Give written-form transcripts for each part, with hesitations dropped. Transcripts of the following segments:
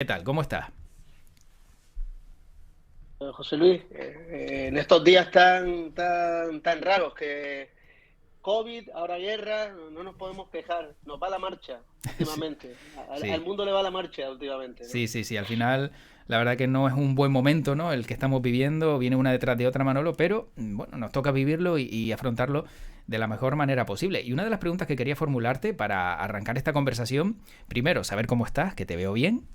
tal? ¿Cómo estás? José Luis, en estos días tan raros que COVID, ahora guerra, no nos podemos quejar, nos va la marcha Sí, últimamente, al sí, mundo le va la marcha últimamente, ¿no? sí, sí, sí. Al final, la verdad que no es un buen momento, ¿no? El que estamos viviendo, viene una detrás de otra, Manolo, pero bueno, nos toca vivirlo y afrontarlo de la mejor manera posible. Y una de las preguntas que quería formularte para arrancar esta conversación, primero, saber cómo estás, que te veo bien.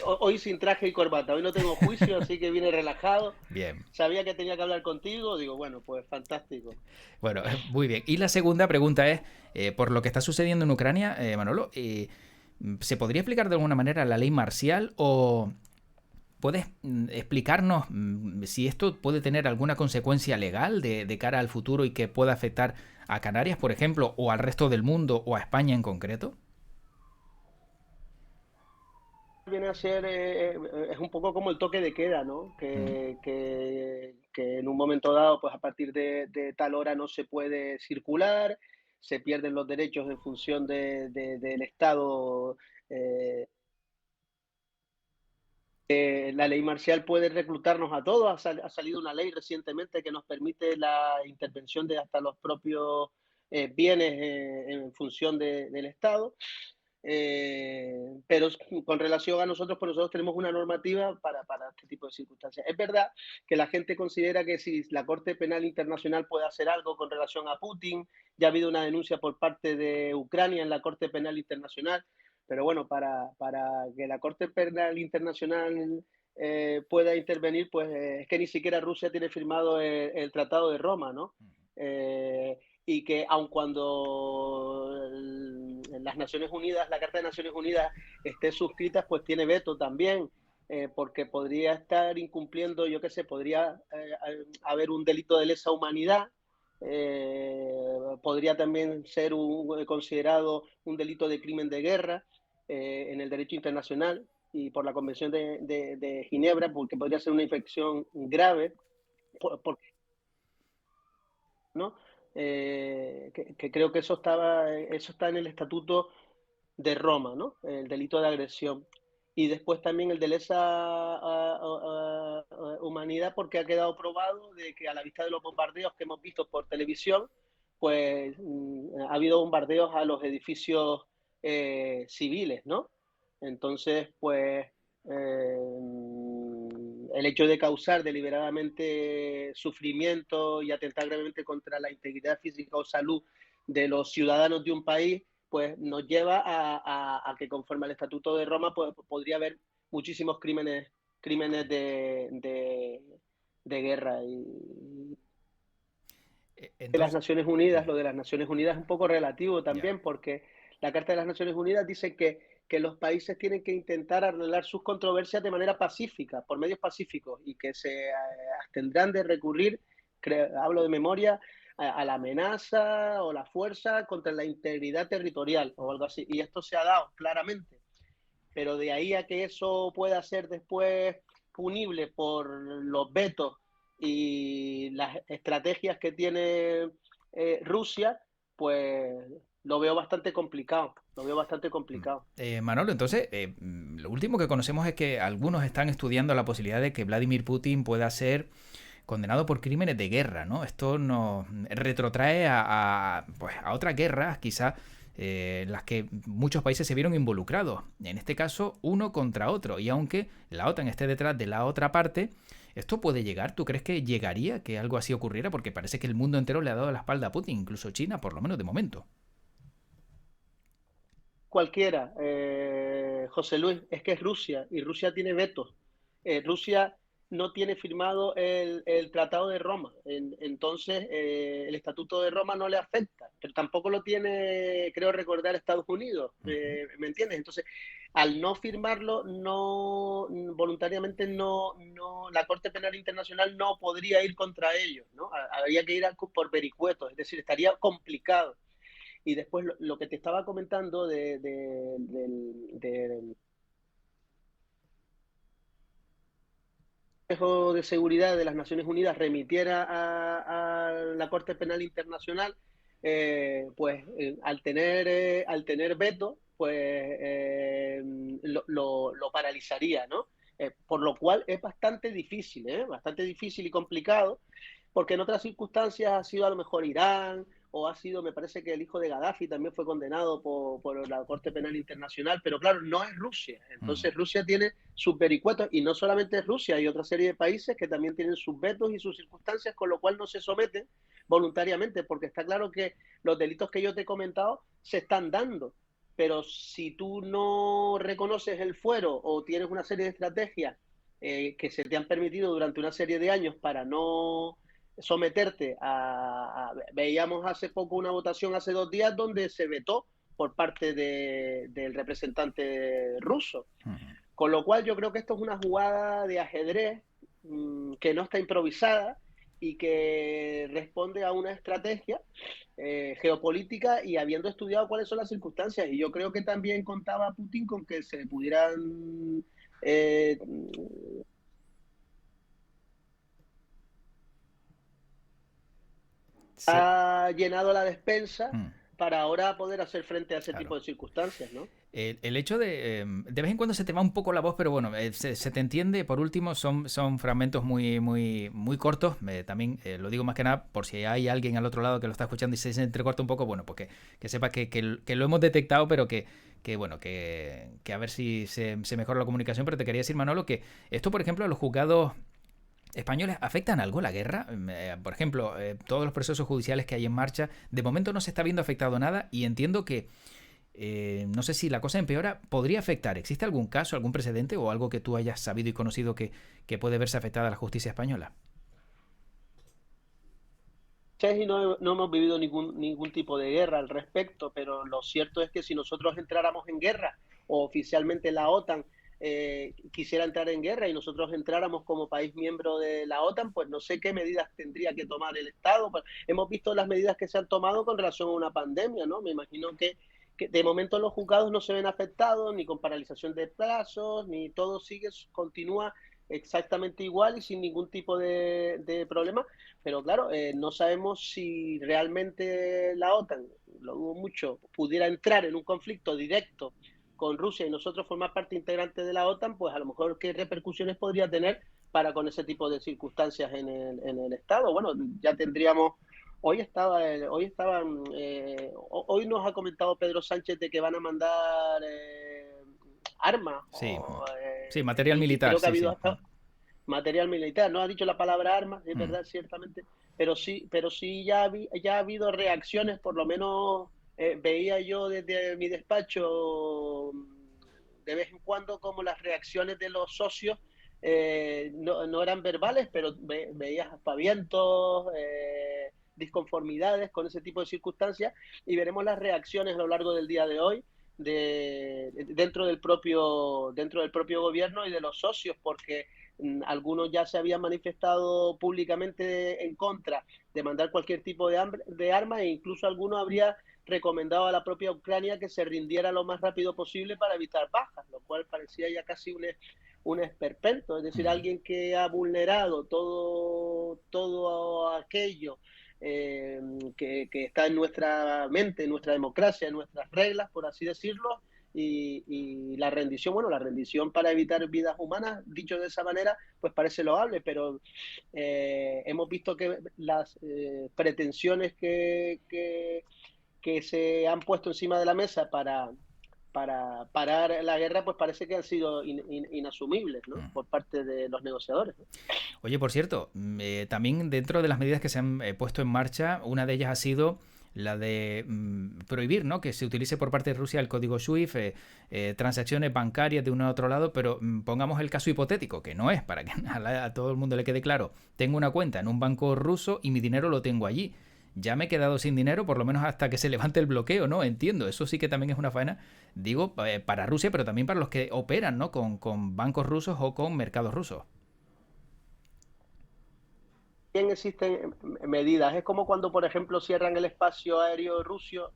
Hoy sin traje y corbata, hoy no tengo juicio, así que vine relajado, Bien. sabía que tenía que hablar contigo, digo, bueno, pues fantástico. Bueno, muy bien. Y la segunda pregunta es, por lo que está sucediendo en Ucrania, Manolo, ¿se podría explicar de alguna manera la ley marcial o puedes explicarnos si esto puede tener alguna consecuencia legal de cara al futuro y que pueda afectar a Canarias, por ejemplo, o al resto del mundo o a España en concreto? Viene a ser, es un poco como el toque de queda, ¿no? Mm. Que en un momento dado, pues a partir de tal hora no se puede circular, se pierden los derechos en función del Estado. eh, la ley marcial puede reclutarnos a todos, ha salido una ley recientemente que nos permite la intervención de hasta los propios bienes en función del Estado. Pero con relación a nosotros, pues nosotros tenemos una normativa para este tipo de circunstancias. Es verdad que la gente considera que si la Corte Penal Internacional puede hacer algo con relación a Putin, ya ha habido una denuncia por parte de Ucrania en la Corte Penal Internacional, pero bueno, para que la Corte Penal Internacional pueda intervenir, pues es que ni siquiera Rusia tiene firmado el Tratado de Roma, ¿no? Y que aun cuando las Naciones Unidas, la Carta de Naciones Unidas esté suscrita, pues tiene veto también, porque podría estar incumpliendo, yo qué sé, podría haber un delito de lesa humanidad, podría también ser considerado un delito de crimen de guerra en el derecho internacional y por la Convención de Ginebra, porque podría ser una infección grave, por, ¿no? Que creo que eso está en el Estatuto de Roma, ¿no? El delito de agresión. Y después también el de lesa humanidad, porque ha quedado probado de que a la vista de los bombardeos que hemos visto por televisión, pues ha habido bombardeos a los edificios civiles, ¿no? Entonces, pues el hecho de causar deliberadamente sufrimiento y atentar gravemente contra la integridad física o salud de los ciudadanos de un país, pues nos lleva a que conforme al Estatuto de Roma pues, podría haber muchísimos crímenes de guerra. Y de las Entonces, Naciones Unidas, lo de las Naciones Unidas es un poco relativo ya. también, porque la Carta de las Naciones Unidas dice que los países tienen que intentar arreglar sus controversias de manera pacífica, por medios pacíficos, y que se abstendrán de recurrir, hablo de memoria, a la amenaza o la fuerza contra la integridad territorial o algo así. Y esto se ha dado claramente. Pero de ahí a que eso pueda ser después punible por los vetos y las estrategias que tiene Rusia, pues lo veo bastante complicado. Lo veo bastante complicado. Manolo, entonces, lo último que conocemos es que algunos están estudiando la posibilidad de que Vladimir Putin pueda ser condenado por crímenes de guerra, ¿no? Esto nos retrotrae pues, a otras guerras, quizás en las que muchos países se vieron involucrados. En este caso, uno contra otro. Y aunque la OTAN esté detrás de la otra parte, ¿esto puede llegar? ¿Tú crees que llegaría que algo así ocurriera? Porque parece que el mundo entero le ha dado la espalda a Putin, incluso China, por lo menos de momento. Cualquiera, José Luis, es que es Rusia y Rusia tiene vetos. Rusia no tiene firmado el Tratado de Roma, entonces el Estatuto de Roma no le afecta, pero tampoco lo tiene, creo recordar, Estados Unidos, Uh -huh. ¿me entiendes? Entonces, al no firmarlo, no voluntariamente la Corte Penal Internacional no podría ir contra ellos, ¿no? Habría que ir por vericuetos, es decir, estaría complicado. Y después lo que te estaba comentando del Consejo de Seguridad de las Naciones Unidas remitiera a la Corte Penal Internacional, al tener veto, pues lo paralizaría, ¿no? Por lo cual es bastante difícil y complicado, porque en otras circunstancias ha sido a lo mejor Irán, o ha sido, me parece que el hijo de Gaddafi también fue condenado por la Corte Penal Internacional, pero claro, no es Rusia. Mm. Entonces Rusia tiene sus vericuetos, y no solamente es Rusia, hay otra serie de países que también tienen sus vetos y sus circunstancias, con lo cual no se someten voluntariamente, porque está claro que los delitos que yo te he comentado se están dando, pero si tú no reconoces el fuero o tienes una serie de estrategias que se te han permitido durante una serie de años para no someterte Veíamos hace poco una votación, hace 2 días, donde se vetó por parte del representante ruso. Mm. Con lo cual yo creo que esto es una jugada de ajedrez que no está improvisada y que responde a una estrategia geopolítica, y habiendo estudiado cuáles son las circunstancias. Y yo creo que también contaba Putin con que se pudieran eh, Se- ha llenado la despensa mm. para ahora poder hacer frente a ese Claro. tipo de circunstancias, ¿no? El hecho de vez en cuando se te va un poco la voz, pero bueno, se te entiende. Por último, son fragmentos muy cortos. También lo digo más que nada por si hay alguien al otro lado que lo está escuchando y se entrecorta un poco, bueno, pues que sepa que lo hemos detectado, pero bueno, que a ver si se mejora la comunicación. Pero te quería decir, Manolo, que esto, por ejemplo, a los juzgados españoles, ¿afectan algo la guerra? Por ejemplo, todos los procesos judiciales que hay en marcha, de momento no se está viendo afectado nada, y entiendo que no sé si la cosa empeora, podría afectar. ¿Existe algún caso, algún precedente o algo que tú hayas sabido y conocido que puede verse afectada a la justicia española? Y no hemos vivido ningún tipo de guerra al respecto, pero lo cierto es que si nosotros entráramos en guerra, o oficialmente la OTAN quisiera entrar en guerra y nosotros entráramos como país miembro de la OTAN, pues no sé qué medidas tendría que tomar el Estado. Pues hemos visto las medidas que se han tomado con relación a una pandemia, ¿no? Me imagino que de momento los juzgados no se ven afectados, ni con paralización de plazos, ni todo continúa exactamente igual y sin ningún tipo de problema. Pero claro, no sabemos si realmente la OTAN, lo dudo mucho, pudiera entrar en un conflicto directo con Rusia y nosotros formar parte integrante de la OTAN. Pues a lo mejor qué repercusiones podría tener para con ese tipo de circunstancias en el Estado. Bueno, ya tendríamos... Hoy nos ha comentado Pedro Sánchez de que van a mandar armas, Sí, sí, material y militar, creo que ha sí, habido sí. hasta material militar. No ha dicho la palabra armas, es Mm. verdad, ciertamente, pero sí ya ha habido reacciones. Por lo menos veía yo desde mi despacho de vez en cuando como las reacciones de los socios no eran verbales, pero veías aspavientos, disconformidades con ese tipo de circunstancias, y veremos las reacciones a lo largo del día de hoy dentro del propio gobierno y de los socios, porque algunos ya se habían manifestado públicamente en contra de mandar cualquier tipo de armas, e incluso algunos habría recomendado a la propia Ucrania que se rindiera lo más rápido posible para evitar bajas, lo cual parecía ya casi un esperpento. Es decir, Mm. alguien que ha vulnerado todo aquello eh, que está en nuestra mente, en nuestra democracia, en nuestras reglas, por así decirlo, y la rendición, bueno, la rendición para evitar vidas humanas, dicho de esa manera, pues parece loable, pero hemos visto que las pretensiones que se han puesto encima de la mesa para parar la guerra, pues parece que han sido inasumibles, ¿no? Mm. Por parte de los negociadores, ¿no? Oye, por cierto, también dentro de las medidas que se han puesto en marcha, una de ellas ha sido la de prohibir, ¿no?, que se utilice por parte de Rusia el código SWIFT, transacciones bancarias de uno a otro lado, pero pongamos el caso hipotético, que no es, para que a todo el mundo le quede claro. Tengo una cuenta en un banco ruso y mi dinero lo tengo allí. Ya me he quedado sin dinero, por lo menos hasta que se levante el bloqueo, ¿no? Entiendo, eso sí que también es una faena, digo, para Rusia, pero también para los que operan, ¿no?, con bancos rusos o con mercados rusos. También existen medidas. Es como cuando, por ejemplo, cierran el espacio aéreo ruso,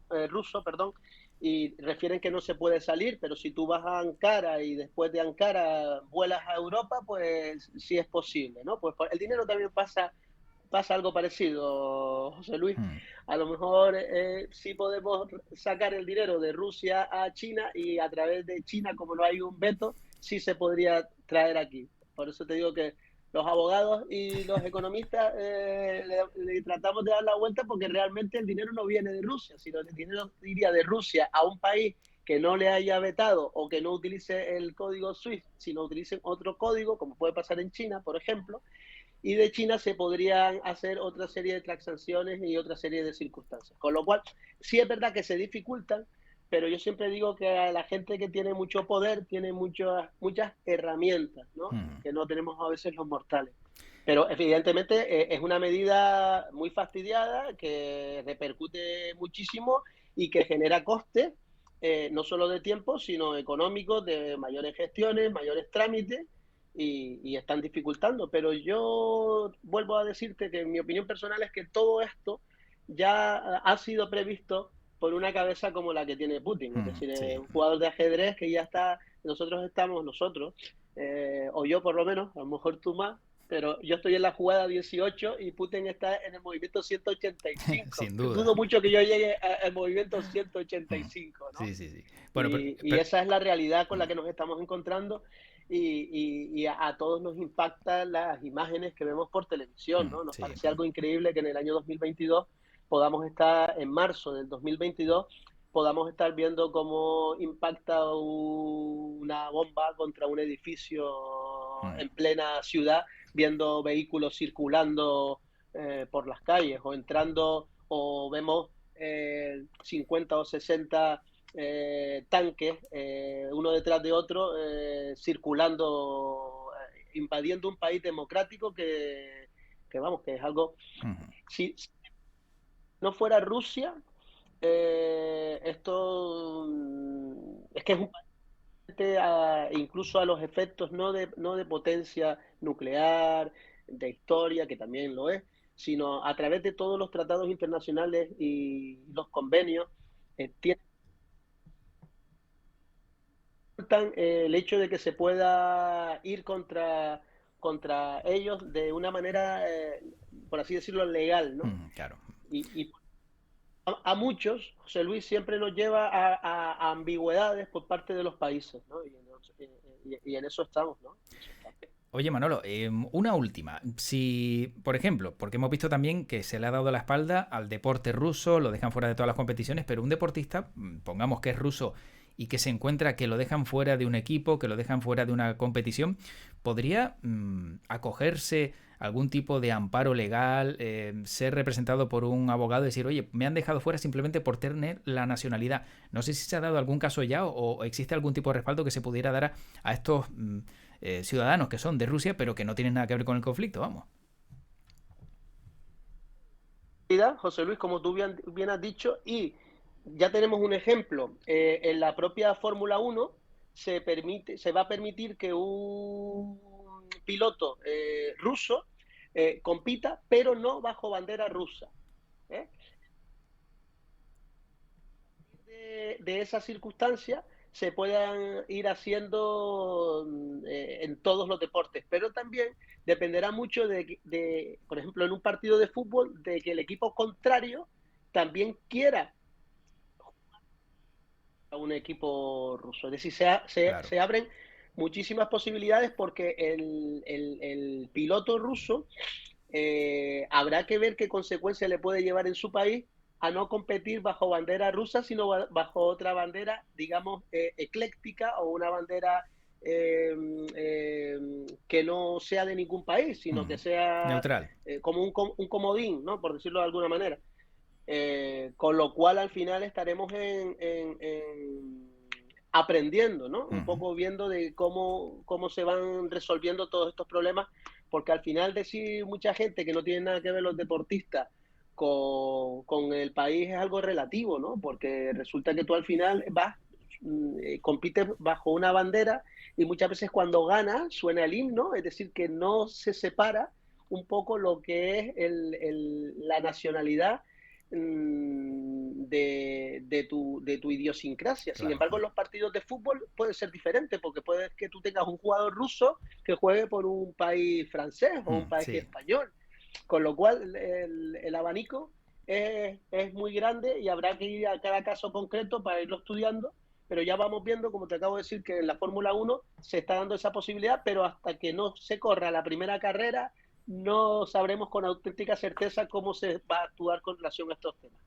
perdón, y refieren que no se puede salir, pero si tú vas a Ankara y después de Ankara vuelas a Europa, pues sí es posible, ¿no? Pues el dinero también pasa pasa algo parecido, José Luis. Mm. A lo mejor sí podemos sacar el dinero de Rusia a China y a través de China, como no hay un veto, sí se podría traer aquí. Por eso te digo que los abogados y los economistas le tratamos de dar la vuelta porque realmente el dinero no viene de Rusia, sino el dinero iría de Rusia a un país que no le haya vetado o que no utilice el código SWIFT, sino utilicen otro código, como puede pasar en China, por ejemplo, y de China se podrían hacer otra serie de transacciones y otra serie de circunstancias. Con lo cual, sí es verdad que se dificultan, pero yo siempre digo que a la gente que tiene mucho poder tiene muchas herramientas, ¿no? Mm. Que no tenemos a veces los mortales. Pero evidentemente es una medida muy fastidiada que repercute muchísimo y que genera costes, no solo de tiempo, sino económicos, de mayores gestiones, mayores trámites, y están dificultando. Pero yo vuelvo a decirte que mi opinión personal es que todo esto ya ha sido previsto por una cabeza como la que tiene Putin, es Mm. decir, Sí. un jugador de ajedrez que ya está, nosotros, o yo por lo menos, a lo mejor tú más, pero yo estoy en la jugada 18 y Putin está en el movimiento 185. Sin Dudo duda. mucho que yo llegue al movimiento Mm. 185, ¿no? Sí, sí, sí. Bueno, Y esa es la realidad con mm. la que nos estamos encontrando y a todos nos impactan las imágenes que vemos por televisión, ¿no? Nos Sí. parece algo increíble que en el año 2022 podamos estar, en marzo del 2022, podamos estar viendo cómo impacta una bomba contra un edificio Mm. en plena ciudad, viendo vehículos circulando por las calles o entrando, o vemos 50 o 60 tanques, uno detrás de otro, circulando, invadiendo un país democrático vamos, que es algo... Mm. Si no fuera Rusia, esto es que es un país incluso a los efectos no de potencia nuclear, de historia, que también lo es, sino a través de todos los tratados internacionales y los convenios, tiene el hecho de que se pueda ir contra ellos de una manera, por así decirlo, legal, ¿no? Claro. Y a muchos, José Luis, siempre nos lleva a ambigüedades por parte de los países, ¿no? Y en eso estamos, ¿no? En eso estamos. Oye, Manolo, una última. Si, por ejemplo, porque hemos visto también que se le ha dado la espalda al deporte ruso, lo dejan fuera de todas las competiciones, pero un deportista, pongamos que es ruso y que se encuentra que lo dejan fuera de un equipo, que lo dejan fuera de una competición, ¿podría acogerse a algún tipo de amparo legal, ser representado por un abogado y decir, oye, me han dejado fuera simplemente por tener la nacionalidad? No sé si se ha dado algún caso ya o existe algún tipo de respaldo que se pudiera dar a estos ciudadanos que son de Rusia, pero que no tienen nada que ver con el conflicto, vamos. José Luis, como tú bien has dicho, y ya tenemos un ejemplo. En la propia Fórmula 1 se va a permitir que un piloto ruso compita, pero no bajo bandera rusa. ¿eh? De esa circunstancia se puedan ir haciendo en todos los deportes, pero también dependerá mucho por ejemplo, en un partido de fútbol, de que el equipo contrario también quiera a un equipo ruso. Es decir, Claro. se abren muchísimas posibilidades porque el piloto ruso habrá que ver qué consecuencias le puede llevar en su país a no competir bajo bandera rusa, sino bajo otra bandera, digamos, ecléctica o una bandera que no sea de ningún país, sino que sea Neutral. como un comodín, ¿no? Por decirlo de alguna manera. Con lo cual al final estaremos aprendiendo, ¿no? Un poco viendo de cómo se van resolviendo todos estos problemas, porque al final decir mucha gente que no tiene nada que ver los deportistas con el país es algo relativo, ¿no? Porque resulta que tú al final compites bajo una bandera y muchas veces cuando ganas suena el himno, es decir, que no se separa un poco lo que es la nacionalidad de tu idiosincrasia. Sin Claro. embargo, en los partidos de fútbol puede ser diferente, porque puede que tú tengas un jugador ruso que juegue por un país francés o un país Sí. español. Con lo cual, el abanico es muy grande y habrá que ir a cada caso concreto para irlo estudiando, pero ya vamos viendo, como te acabo de decir, que en la Fórmula 1 se está dando esa posibilidad, pero hasta que no se corra la primera carrera, no sabremos con auténtica certeza cómo se va a actuar con relación a estos temas.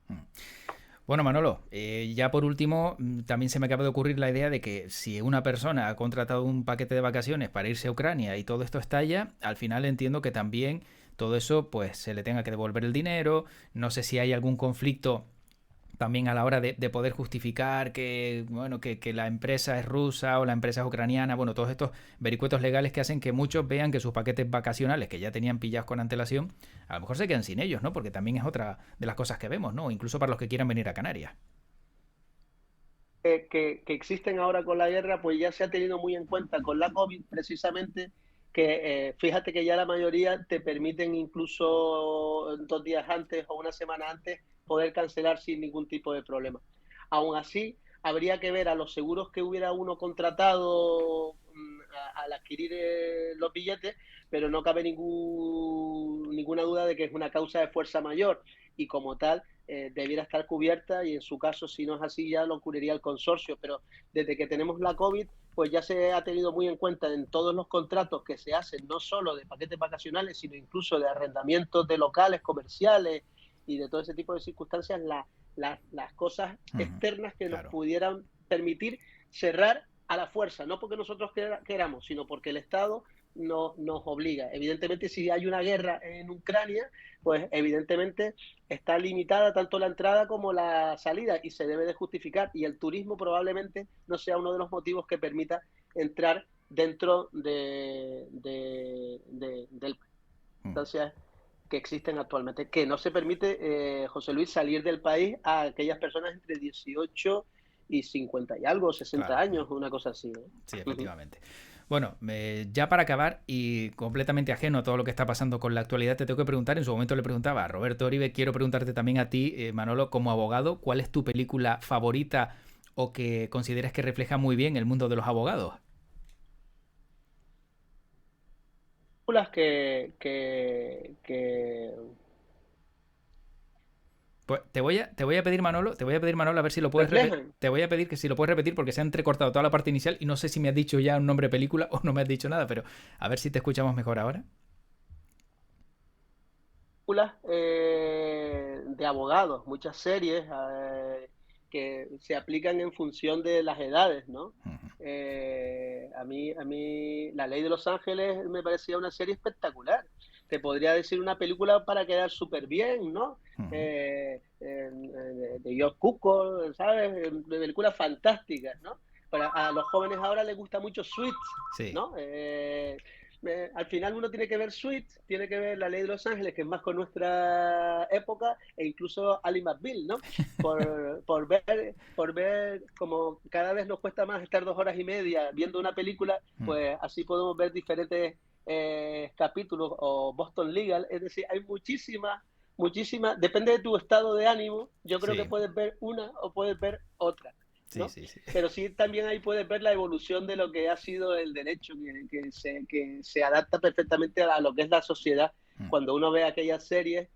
Bueno, Manolo, ya por último, también se me acaba de ocurrir la idea de que si una persona ha contratado un paquete de vacaciones para irse a Ucrania y todo esto estalla, al final entiendo que también todo eso pues se le tenga que devolver el dinero. No sé si hay algún conflicto también a la hora de poder justificar que, bueno, que la empresa es rusa o la empresa es ucraniana, bueno, todos estos vericuetos legales que hacen que muchos vean que sus paquetes vacacionales, que ya tenían pillados con antelación, a lo mejor se quedan sin ellos, ¿no? Porque también es otra de las cosas que vemos, ¿no? Incluso para los que quieran venir a Canarias. Que existen ahora con la guerra, pues ya se ha tenido muy en cuenta con la COVID precisamente, que fíjate que ya la mayoría te permiten incluso 2 días antes o una semana antes poder cancelar sin ningún tipo de problema. Aún así, habría que ver a los seguros que hubiera uno contratado al adquirir los billetes, pero no cabe ninguna duda de que es una causa de fuerza mayor y como tal debiera estar cubierta y en su caso, si no es así, ya lo cubriría el consorcio. Pero desde que tenemos la COVID, pues ya se ha tenido muy en cuenta en todos los contratos que se hacen, no solo de paquetes vacacionales, sino incluso de arrendamientos de locales comerciales y de todo ese tipo de circunstancias, las cosas externas que nos Claro. pudieran permitir cerrar a la fuerza, no porque nosotros queramos, sino porque el Estado nos obliga. Evidentemente, si hay una guerra en Ucrania, pues evidentemente está limitada tanto la entrada como la salida y se debe de justificar. Y el turismo probablemente no sea uno de los motivos que permita entrar dentro del circunstancias que existen actualmente, que no se permite, José Luis, salir del país a aquellas personas entre 18 y 50 y algo, 60 Claro. años, una cosa así, ¿no? Sí, efectivamente. Bueno, ya para acabar y completamente ajeno a todo lo que está pasando con la actualidad, te tengo que preguntar, en su momento le preguntaba a Roberto Oribe, quiero preguntarte también a ti, Manolo, como abogado, ¿cuál es tu película favorita o que consideras que refleja muy bien el mundo de los abogados? Que Pues te voy a pedir, Manolo, a ver si lo puedes repetir. reflejan. Te voy a pedir que si lo puedes repetir porque se ha entrecortado toda la parte inicial y no sé si me has dicho ya un nombre de película o no me has dicho nada, pero a ver si te escuchamos mejor ahora. De abogados, muchas series que se aplican en función de las edades, ¿no? A mí La Ley de Los Ángeles me parecía una serie espectacular. Te podría decir una película para quedar súper bien, ¿no? De George Cukor, ¿sabes? De películas fantásticas, ¿no? A los jóvenes ahora les gusta mucho Suits, Sí. ¿no? Al final uno tiene que ver Suits, tiene que ver La Ley de Los Ángeles, que es más con nuestra época, e incluso Ali McBeal, ¿no? Por ver como cada vez nos cuesta más estar 2 horas y media viendo una película, pues así podemos ver diferentes capítulos o Boston Legal, es decir, hay muchísimas, depende de tu estado de ánimo, yo creo que Sí. puedes ver una o puedes ver otra. Sí, ¿No? sí, sí. Pero sí también ahí puedes ver la evolución de lo que ha sido el derecho, que se adapta perfectamente a lo que es la sociedad. Cuando uno ve aquellas series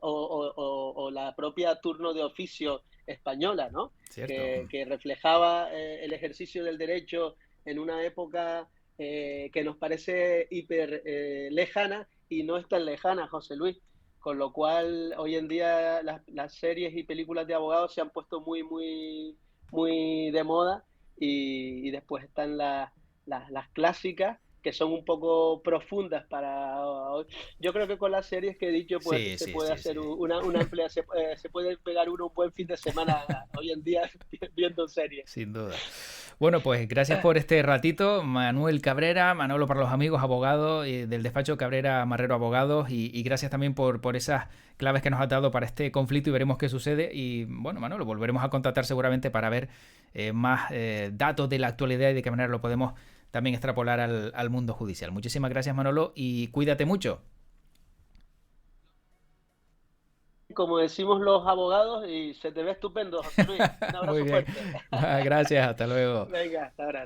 o la propia turno de oficio española, ¿no? Cierto. Que reflejaba el ejercicio del derecho en una época que nos parece hiper lejana y no es tan lejana, José Luis. Con lo cual, hoy en día las series y películas de abogados se han puesto muy, muy, muy de moda y después están las clásicas que son un poco profundas para hoy. Yo creo que con las series que he dicho pues Sí, se sí, puede sí, sí. hacer una amplia, se puede pegar uno un buen fin de semana hoy en día viendo series. Sin duda. Bueno, pues gracias por este ratito, Manuel Cabrera, Manolo para los amigos, abogado del despacho Cabrera Marrero Abogados, y gracias también por esas claves que nos has dado para este conflicto y veremos qué sucede. Y bueno, Manolo, volveremos a contactar seguramente para ver más datos de la actualidad y de qué manera lo podemos también extrapolar al mundo judicial. Muchísimas gracias, Manolo, y cuídate mucho. Como decimos los abogados, y se te ve estupendo, José Luis. Un Muy abrazo bien. fuerte. Gracias, hasta luego. Venga, hasta ahora.